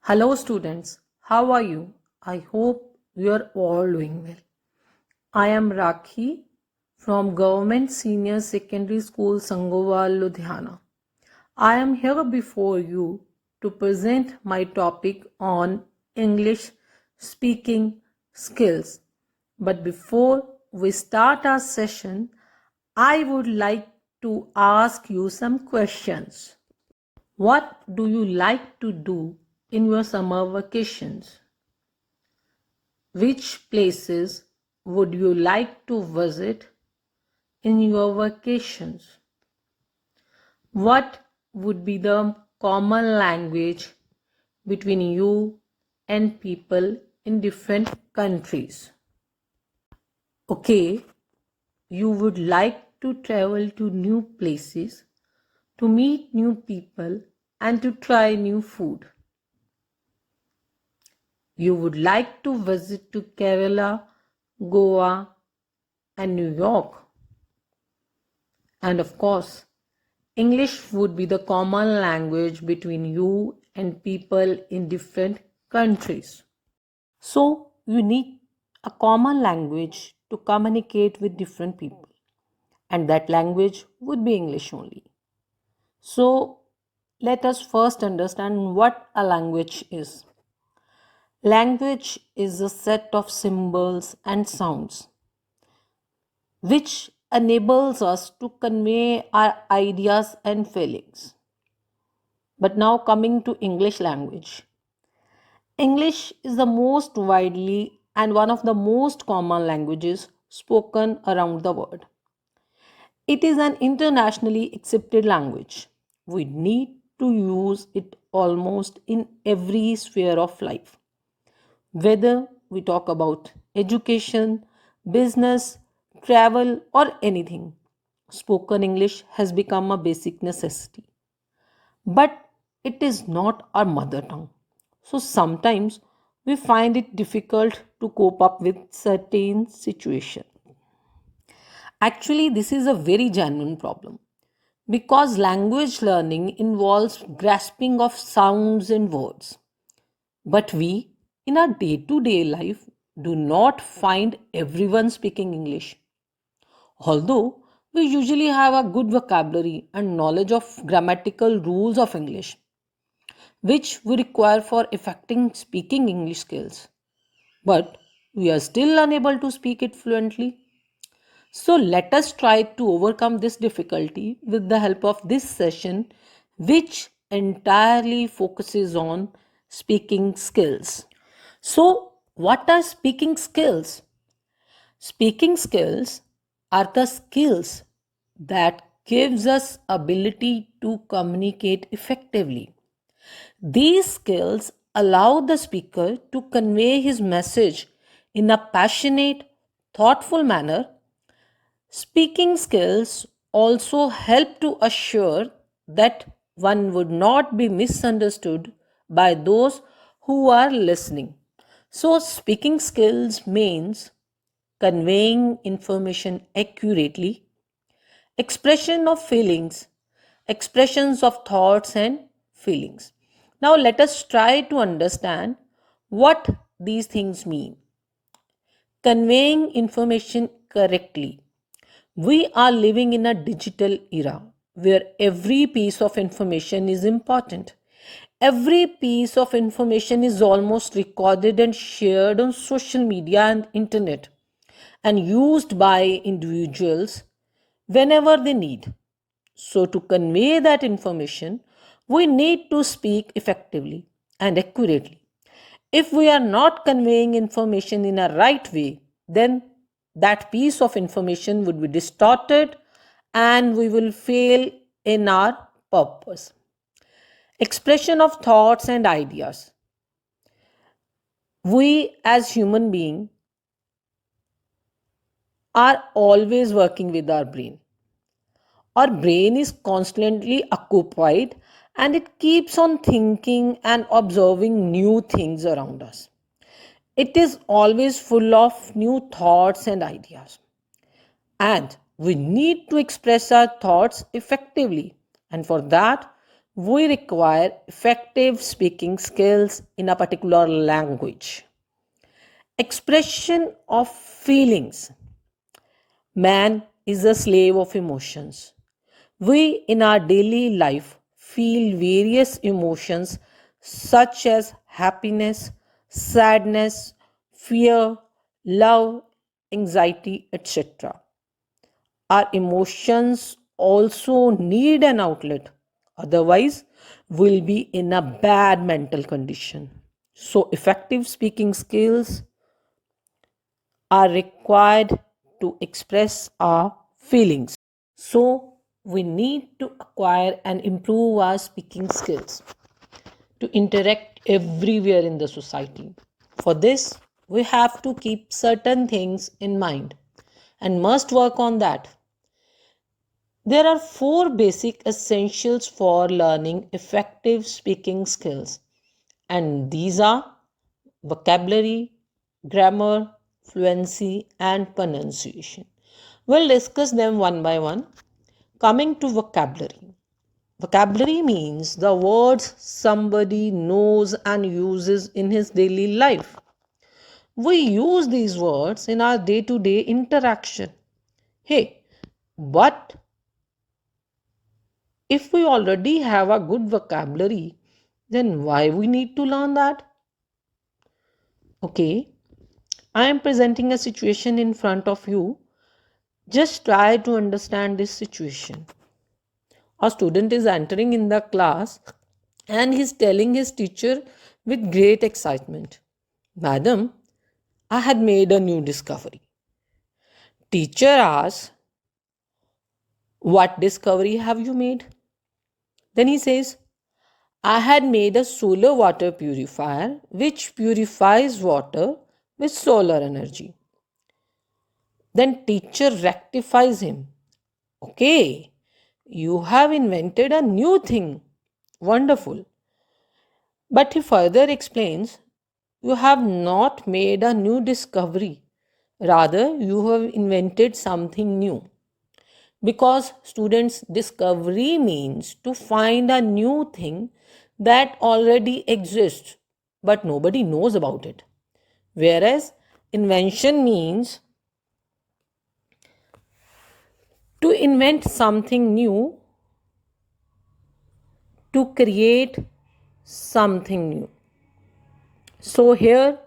Hello students, how are you? I hope you are all doing well. I am Rakhi from Government Senior Secondary School Sangowal, Ludhiana. I am here before you to present my topic on English speaking skills. But before we start our session, I would like to ask you some questions. What do you like to do in your summer vacations? Which places would you like to visit in your vacations? What would be the common language between you and people in different countries? Okay, you would like to travel to new places, to meet new people, and to try new food. You would like to visit to Kerala, Goa, and New York. And of course, English would be the common language between you and people in different countries. So, you need a common language to communicate with different people, and that language would be English only. So, let us first understand what a language is. Language is a set of symbols and sounds which enables us to convey our ideas and feelings. But now coming to English language. English is the most widely and one of the most common languages spoken around the world. It is an internationally accepted language. We need to use it almost in every sphere of life. Whether we talk about education, business, travel, or anything, spoken English has become a basic necessity. But it is not our mother tongue. So sometimes we find it difficult to cope up with certain situations. Actually, this is a very genuine problem because language learning involves grasping of sounds and words. But we, in our day to day life, do not find everyone speaking English. Although we usually have a good vocabulary and knowledge of grammatical rules of English, which we require for effective speaking English skills. But we are still unable to speak it fluently. So let us try to overcome this difficulty with the help of this session, which entirely focuses on speaking skills. So, what are speaking skills? Speaking skills are the skills that gives us ability to communicate effectively. These skills allow the speaker to convey his message in a passionate, thoughtful manner. Speaking skills also help to assure that one would not be misunderstood by those who are listening. So, speaking skills means conveying information accurately, expression of feelings, expressions of thoughts and feelings. Now, let us try to understand what these things mean. Conveying information correctly. We are living in a digital era where every piece of information is important. Every piece of information is almost recorded and shared on social media and internet and used by individuals whenever they need. So, to convey that information, we need to speak effectively and accurately. If we are not conveying information in a right way, then that piece of information would be distorted and we will fail in our purpose. Expression of thoughts and ideas. We as human beings are always working with our brain. Our brain is constantly occupied and it keeps on thinking and observing new things around us. It is always full of new thoughts and ideas. And we need to express our thoughts effectively. And for that, we require effective speaking skills in a particular language. Expression of feelings. Man is a slave of emotions. We in our daily life feel various emotions such as happiness, sadness, fear, love, anxiety, etc. Our emotions also need an outlet. Otherwise, we'll be in a bad mental condition. So, effective speaking skills are required to express our feelings. So, we need to acquire and improve our speaking skills to interact everywhere in the society. For this, we have to keep certain things in mind and must work on that. There are four basic essentials for learning effective speaking skills, and these are vocabulary, grammar, fluency, and pronunciation. We'll discuss them one by one. Coming to vocabulary. Vocabulary means the words somebody knows and uses in his daily life. We use these words in our day to day interaction. Hey, but if we already have a good vocabulary, then why we need to learn that? Okay, I am presenting a situation in front of you. Just try to understand this situation. A student is entering in the class and he's telling his teacher with great excitement, Madam, I had made a new discovery. Teacher asks, what discovery have you made? Then he says, I had made a solar water purifier which purifies water with solar energy. Then teacher rectifies him. Okay, you have invented a new thing. Wonderful. But he further explains, you have not made a new discovery. Rather, you have invented something new. Because students, discovery means to find a new thing that already exists, but nobody knows about it. Whereas invention means to invent something new, to create something new. So here,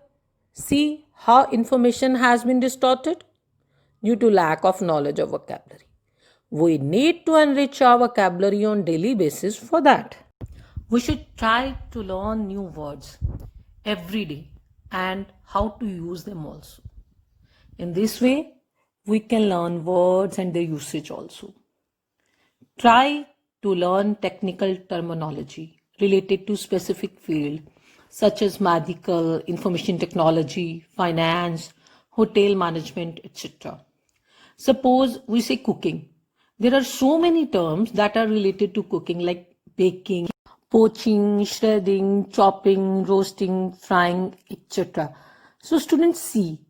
see how information has been distorted due to lack of knowledge of vocabulary. We need to enrich our vocabulary on daily basis for that. We should try to learn new words every day and how to use them also. In this way, we can learn words and their usage also. Try to learn technical terminology related to specific field such as medical, information technology, finance, hotel management, etc. Suppose we say cooking. There are so many terms that are related to cooking like baking, poaching, shredding, chopping, roasting, frying, etc. So students see,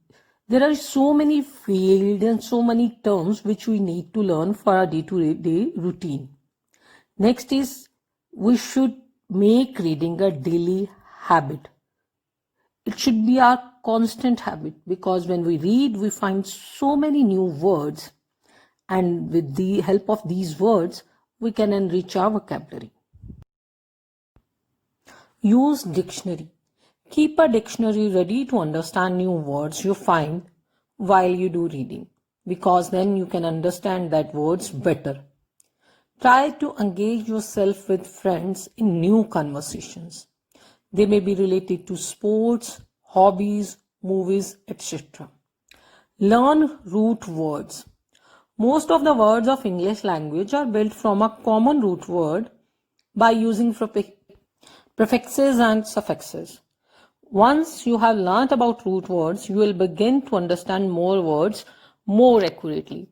there are so many fields and so many terms which we need to learn for our day-to-day routine. Next is, we should make reading a daily habit. It should be our constant habit because when we read, we find so many new words, and with the help of these words, we can enrich our vocabulary. Use dictionary. Keep a dictionary ready to understand new words you find while you do reading, because then you can understand that words better. Try to engage yourself with friends in new conversations. They may be related to sports, hobbies, movies, etc. Learn root words. Most of the words of English language are built from a common root word by using prefixes and suffixes. Once you have learnt about root words, you will begin to understand more words more accurately.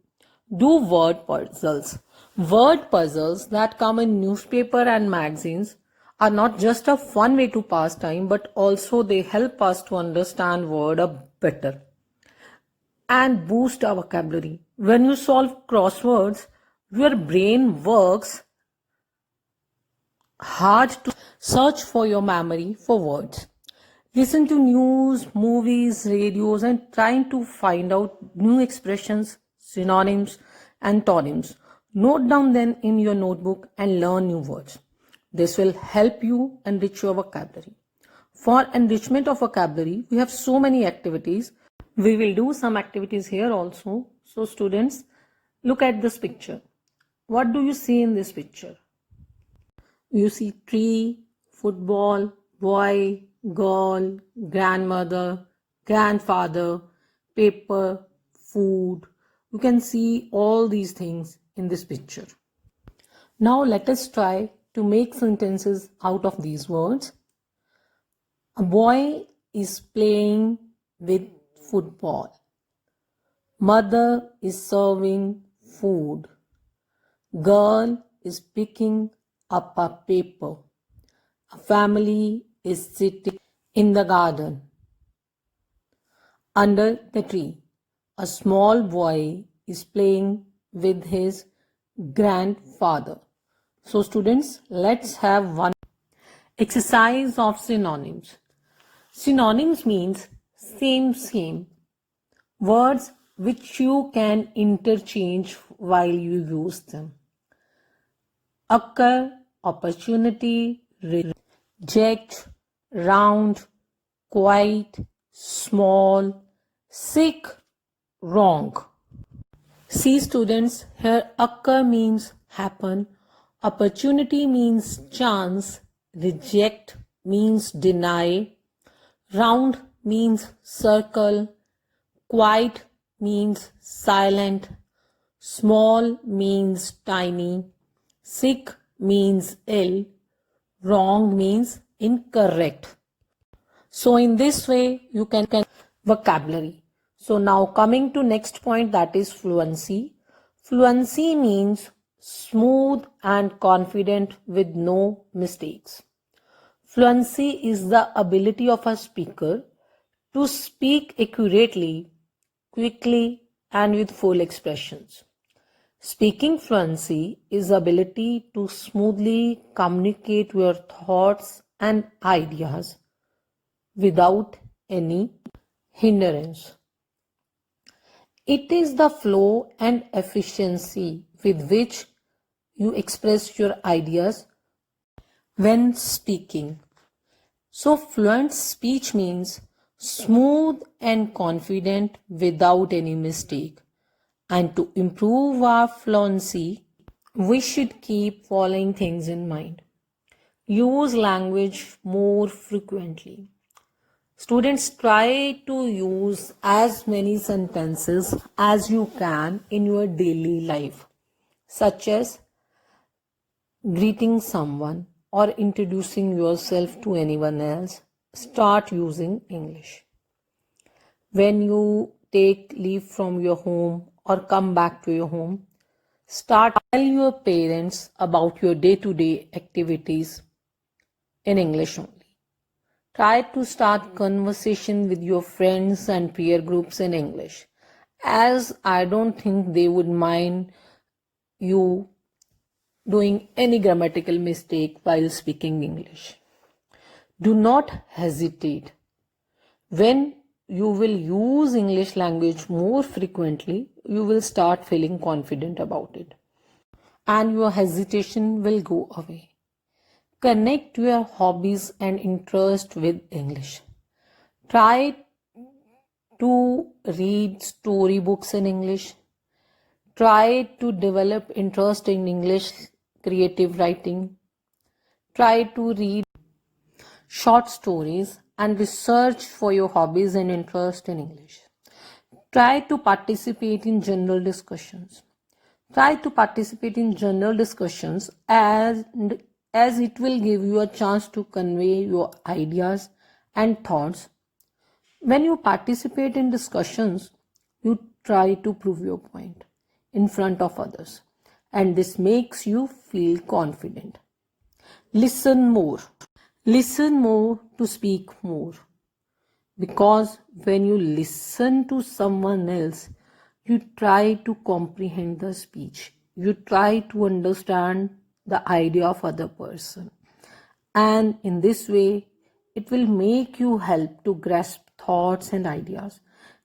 Do word puzzles. Word puzzles that come in newspaper and magazines are not just a fun way to pass time, but also they help us to understand word better and boost our vocabulary. When you solve crosswords, your brain works hard to search for your memory for words. Listen to news, movies, radios, and trying to find out new expressions, synonyms, and tonyms. Note down them in your notebook and learn new words. This will help you enrich your vocabulary. For enrichment of vocabulary, we have so many activities. We will do some activities here also. So students, look at this picture. What do you see in this picture? You see tree, football, boy, girl, grandmother, grandfather, paper, food. You can see all these things in this picture. Now let us try to make sentences out of these words. A boy is playing with football. Mother is serving food. Girl is picking up a paper. A family is sitting in the garden. Under the tree, a small boy is playing with his grandfather. So students, let's have one exercise of synonyms. Synonyms means same, words which you can interchange while you use them. Occur, opportunity, reject, round, quite, small, sick, wrong. See students, here occur means happen, opportunity means chance, reject means deny, round means circle, quiet means silent, small means tiny, sick means ill, wrong means incorrect. So in this way you can vocabulary. So now coming to next point, that is fluency. Fluency means smooth and confident with no mistakes. Fluency is the ability of a speaker to speak accurately, quickly, and with full expressions. Speaking fluency is the ability to smoothly communicate your thoughts and ideas without any hindrance. It is the flow and efficiency with which you express your ideas when speaking. So fluent speech means smooth and confident without any mistake. And to improve our fluency, we should keep following things in mind. Use language more frequently. Students, try to use as many sentences as you can in your daily life, such as greeting someone or introducing yourself to anyone else. Start using English. When you take leave from your home or come back to your home, start tell your parents about your day-to-day activities in English only. Try to start conversation with your friends and peer groups in English, as I don't think they would mind you doing any grammatical mistake while speaking English. Do not hesitate. When you will use English language more frequently, you will start feeling confident about it, and your hesitation will go away. Connect your hobbies and interests with English. Try to read storybooks in English. Try to develop interest in English creative writing. Try to read short stories and research for your hobbies and interest in English. Try to participate in general discussions. Try to participate in general discussions as it will give you a chance to convey your ideas and thoughts. When you participate in discussions, you try to prove your point in front of others, and this makes you feel confident. Listen more. Listen more to speak more. Because when you listen to someone else, you try to comprehend the speech. You try to understand the idea of other person. And in this way, it will make you help to grasp thoughts and ideas,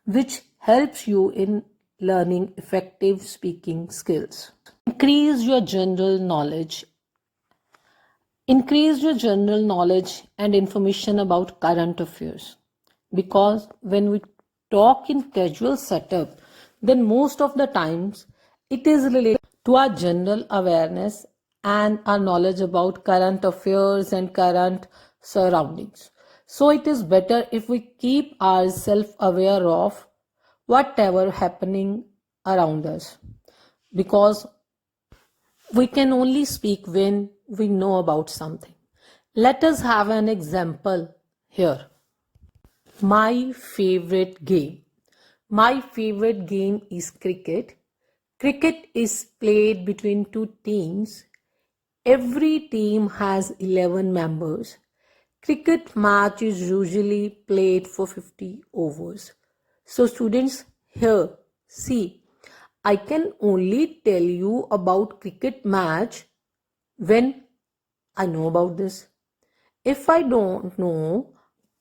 which helps you in learning effective speaking skills. Increase your general knowledge. Increase your general knowledge and information about current affairs. Because when we talk in casual setup, then most of the times it is related to our general awareness and our knowledge about current affairs and current surroundings. So it is better if we keep ourselves aware of whatever happening around us, because we can only speak when we know about something. Let us have an example here. My favorite game. My favorite game is cricket. Cricket is played between two teams. Every team has 11 members. Cricket match is usually played for 50 overs. So students, here, see, I can only tell you about cricket match when I know about this. If I don't know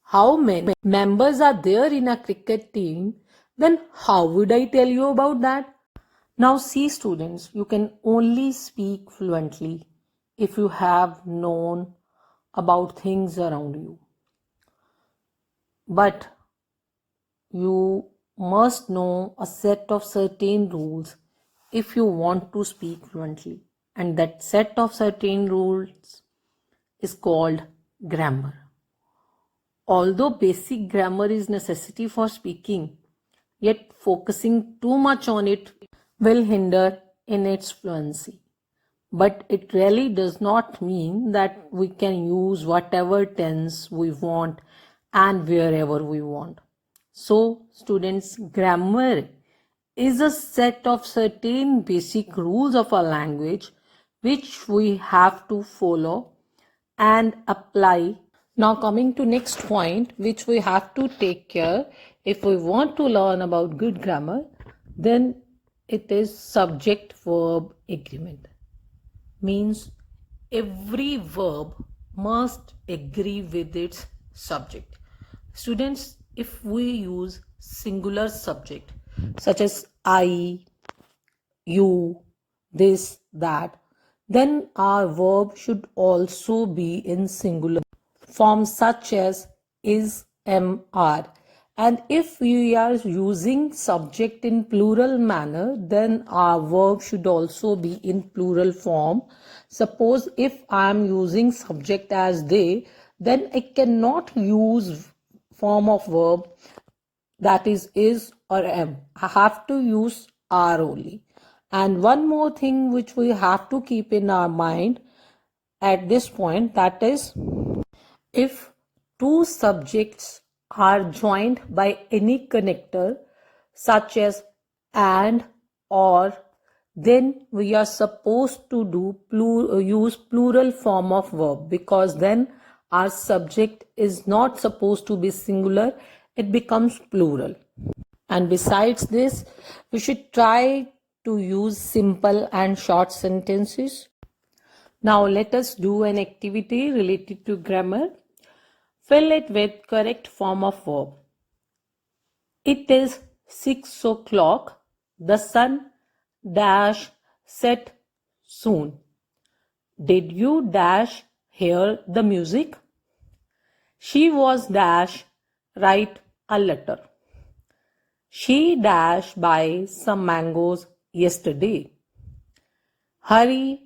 how many members are there in a cricket team, then how would I tell you about that? Now see students, you can only speak fluently if you have known about things around you. But you must know a set of certain rules if you want to speak fluently. And that set of certain rules is called grammar. Although basic grammar is necessity for speaking, yet focusing too much on it will hinder in its fluency. But it really does not mean that we can use whatever tense we want and wherever we want. So, students, grammar is a set of certain basic rules of a language which we have to follow and apply. Now coming to next point, which we have to take care if we want to learn about good grammar, then it is subject verb agreement. Means every verb must agree with its subject. Students, if we use singular subject such as I, you, this, that, then our verb should also be in singular forms such as is, am, are. And if we are using subject in plural manner, then our verb should also be in plural form. Suppose if I am using subject as they, then I cannot use form of verb that is or am. I have to use are only. And one more thing which we have to keep in our mind at this point, that is, if two subjects are joined by any connector such as and or, then we are supposed to use plural form of verb, because then our subject is not supposed to be singular, it becomes plural. And besides this, we should try to use simple and short sentences. Now let us do an activity related to grammar. Fill it with correct form of verb. It is 6 o'clock. The sun dash set soon. Did you dash hear the music? She was dash write a letter. She dash buy some mangoes yesterday. Hurry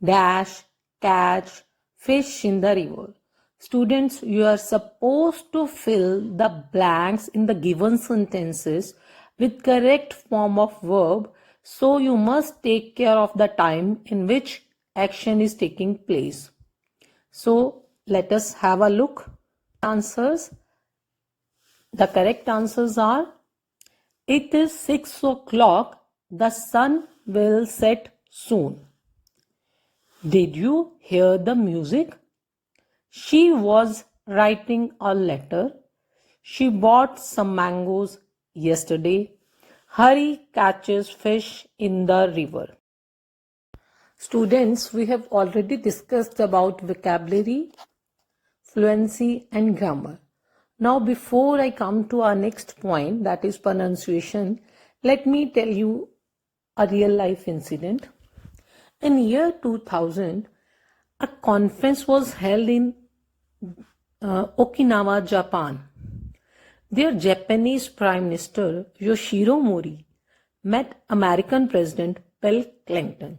dash catch fish in the river. Students, you are supposed to fill the blanks in the given sentences with correct form of verb, so you must take care of the time in which action is taking place. So let us have a look. Answers. The correct answers are: it is 6 o'clock. The sun will set soon. Did you hear the music? She was writing a letter. She bought some mangoes yesterday. Hurry catches fish in the river. Students, we have already discussed about vocabulary fluency, and grammar. Now, before I come to our next point, that is pronunciation, let me tell you a real life incident. In year 2000, a conference was held in Okinawa, Japan. Their Japanese Prime Minister Yoshiro Mori met American President Bill Clinton.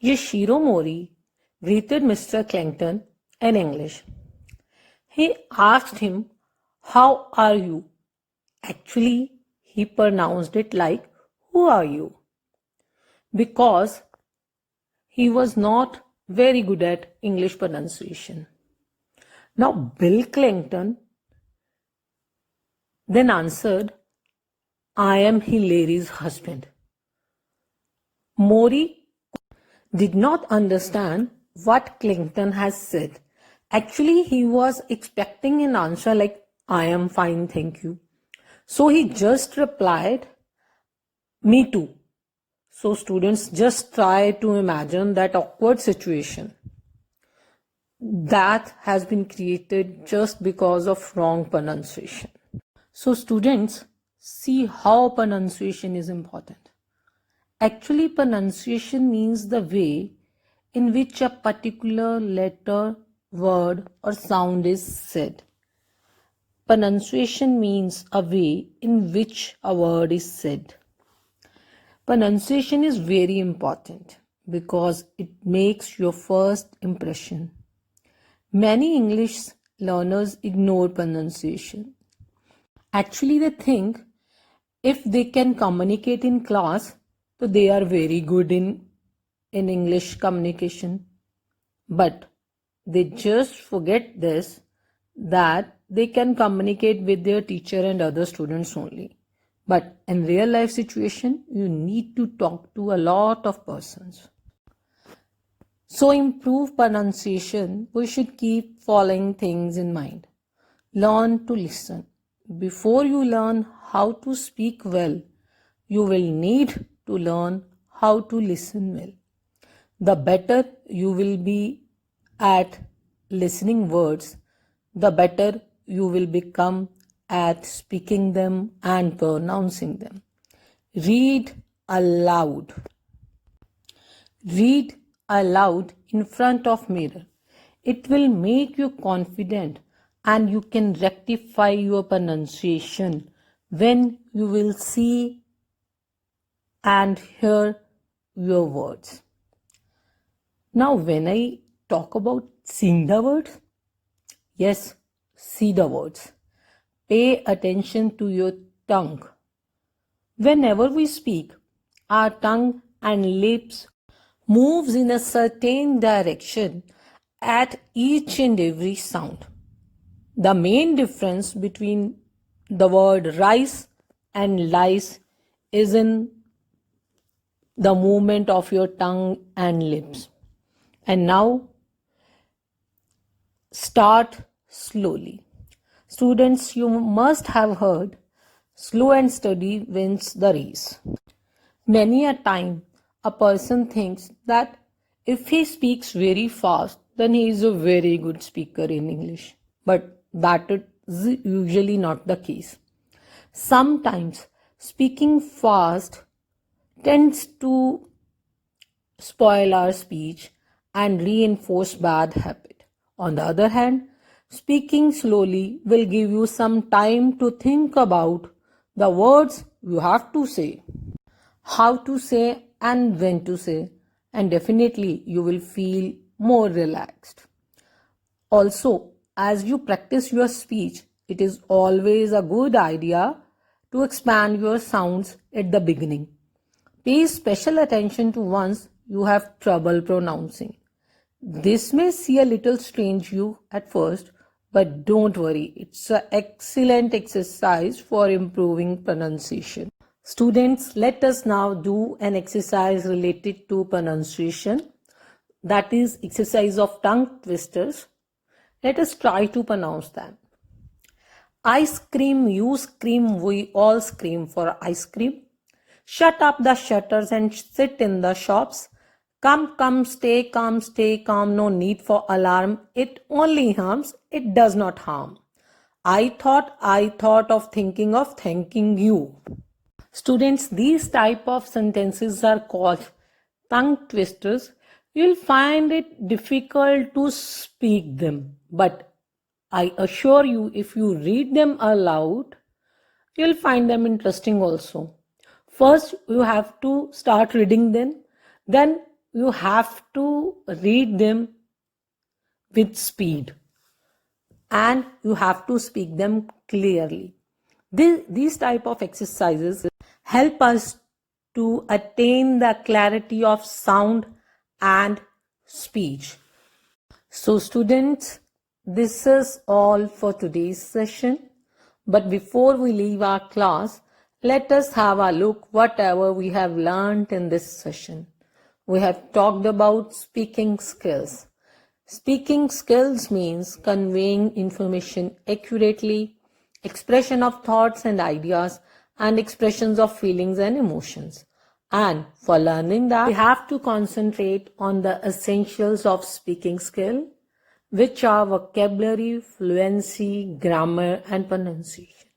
Yoshiro Mori greeted Mr. Clinton in English. He asked him, "How are you?" Actually, he pronounced it like, "Who are you?" because he was not very good at English pronunciation. Now, Bill Clinton then answered, "I am Hillary's husband." Mori did not understand what Clinton has said. Actually, he was expecting an answer like, "I am fine, thank you." So he just replied, "Me too." So students, just try to imagine that awkward situation that has been created just because of wrong pronunciation. So students, see how pronunciation is important. Actually, pronunciation means the way in which a particular letter, word, or sound is said. Pronunciation means a way in which a word is said. Pronunciation is very important because it makes your first impression. Many English learners ignore pronunciation. Actually, they think if they can communicate in class, so they are very good in English communication. But they just forget this, that they can communicate with their teacher and other students only. But in real life situation, you need to talk to a lot of persons. So improve pronunciation, we should keep following things in mind. Learn to listen. Before you learn how to speak well, you will need to learn how to listen well. The better you will be at listening words, the better you will become at speaking them and pronouncing them. Read aloud. Read aloud in front of mirror. It will make you confident and you can rectify your pronunciation when you will see and hear your words. Now, when I talk about seeing the words, yes, see the words. Pay attention to your tongue. Whenever we speak, our tongue and lips moves in a certain direction at each and every sound. The main difference between the word rice and lice is in the movement of your tongue and lips. And now, start slowly. Students, you must have heard, slow and steady wins the race. Many a time, a person thinks that if he speaks very fast, then he is a very good speaker in English. But that is usually not the case. Sometimes speaking fast tends to spoil our speech and reinforce bad habit. On the other hand, speaking slowly will give you some time to think about the words you have to say, how to say and when to say, and definitely you will feel more relaxed. Also, as you practice your speech, it is always a good idea to expand your sounds at the beginning. Pay special attention to ones you have trouble pronouncing. This may seem a little strange you at first, but don't worry, it's an excellent exercise for improving pronunciation. Students, let us now do an exercise related to pronunciation. That is exercise of tongue twisters. Let us try to pronounce them. Ice cream, you scream, we all scream for ice cream. Shut up the shutters and sit in the shops. Come, come, stay calm, no need for alarm. It only harms, it does not harm. I thought of thanking you. Students, these type of sentences are called tongue twisters. You'll find it difficult to speak them, but I assure you, if you read them aloud, you'll find them interesting also. First, you have to start reading them, then you have to read them with speed, and you have to speak them clearly. These type of exercises help us to attain the clarity of sound and speech. So students, this is all for today's session. But before we leave our class, let us have a look whatever we have learned in this session. We have talked about speaking skills. Speaking skills means conveying information accurately, expression of thoughts and ideas, and expressions of feelings and emotions. And for learning that, we have to concentrate on the essentials of speaking skill, which are vocabulary, fluency, grammar, and pronunciation.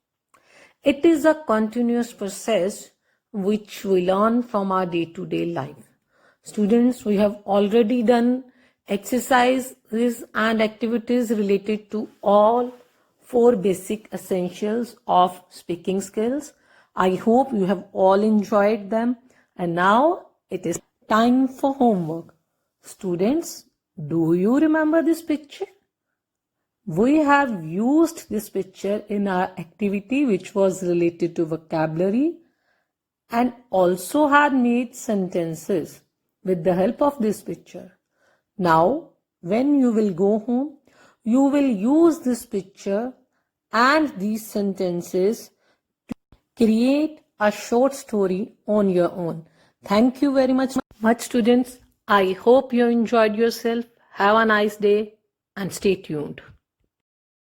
It is a continuous process which we learn from our day-to-day life. Students, we have already done exercises and activities related to all 4 basic essentials of speaking skills. I hope you have all enjoyed them, and now it is time for homework. Students, do you remember this picture? We have used this picture in our activity which was related to vocabulary and also had made sentences with the help of this picture. Now, when you will go home, you will use this picture and these sentences to create a short story on your own. Thank you very much students. I hope you enjoyed yourself. Have a nice day and stay tuned.